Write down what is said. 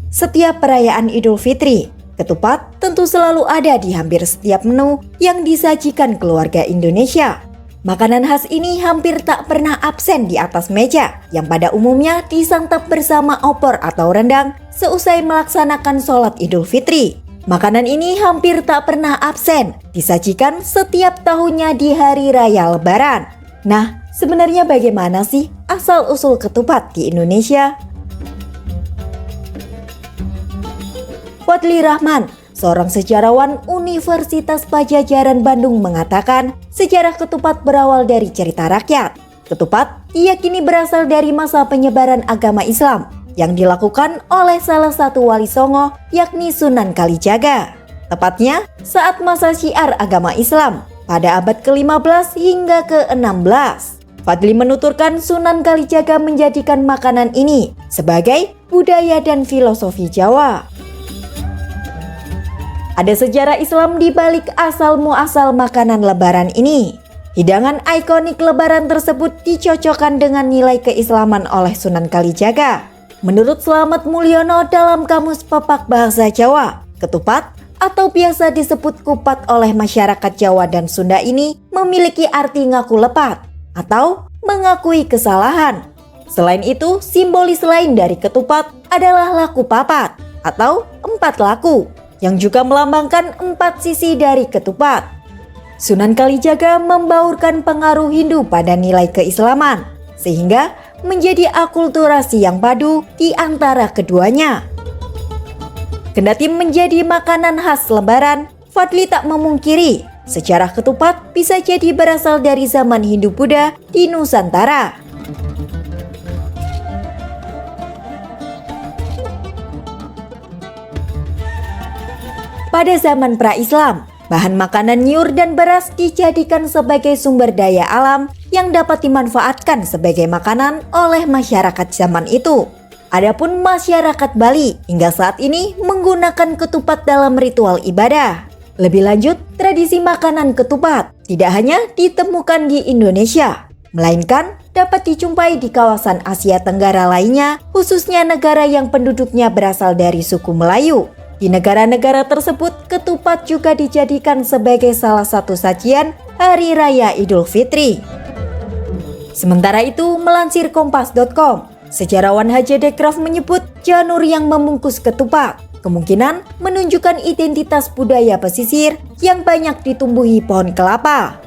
Setiap perayaan Idul Fitri, ketupat tentu selalu ada di hampir setiap menu yang disajikan keluarga Indonesia. Makanan khas ini hampir tak pernah absen di atas meja, yang pada umumnya disantap bersama opor atau rendang seusai melaksanakan sholat Idul Fitri. Makanan ini hampir tak pernah absen disajikan setiap tahunnya di hari raya Lebaran. Nah, sebenarnya bagaimana sih asal-usul ketupat di Indonesia? Fadli Rahman, seorang sejarawan Universitas Padjadjaran Bandung mengatakan, sejarah ketupat berawal dari cerita rakyat. Ketupat diyakini berasal dari masa penyebaran agama Islam yang dilakukan oleh salah satu wali Songo, yakni Sunan Kalijaga. Tepatnya saat masa syiar agama Islam pada abad ke-15 hingga ke-16. Fadli menuturkan Sunan Kalijaga menjadikan makanan ini sebagai budaya dan filosofi Jawa. Ada sejarah Islam di balik asal-muasal makanan Lebaran ini. Hidangan ikonik Lebaran tersebut dicocokkan dengan nilai keislaman oleh Sunan Kalijaga. Menurut Slamet Mulyono dalam Kamus Pepak Bahasa Jawa, ketupat atau biasa disebut kupat oleh masyarakat Jawa dan Sunda ini memiliki arti ngaku lepat atau mengakui kesalahan. Selain itu, simbolis lain dari ketupat adalah laku papat atau 4 laku, yang juga melambangkan 4 sisi dari ketupat. Sunan Kalijaga membaurkan pengaruh Hindu pada nilai keislaman, sehingga menjadi akulturasi yang padu di antara keduanya. Kendati menjadi makanan khas Lebaran, Fadli tak memungkiri sejarah ketupat bisa jadi berasal dari zaman Hindu-Buddha di Nusantara. Pada zaman pra-Islam, bahan makanan nyur dan beras dijadikan sebagai sumber daya alam yang dapat dimanfaatkan sebagai makanan oleh masyarakat zaman itu. Adapun masyarakat Bali hingga saat ini menggunakan ketupat dalam ritual ibadah. Lebih lanjut, tradisi makanan ketupat tidak hanya ditemukan di Indonesia, melainkan dapat dijumpai di kawasan Asia Tenggara lainnya, khususnya negara yang penduduknya berasal dari suku Melayu. Di negara-negara tersebut, ketupat juga dijadikan sebagai salah satu sajian Hari Raya Idul Fitri. Sementara itu, melansir Kompas.com, sejarawan H.J. de Graaf menyebut janur yang membungkus ketupat kemungkinan menunjukkan identitas budaya pesisir yang banyak ditumbuhi pohon kelapa.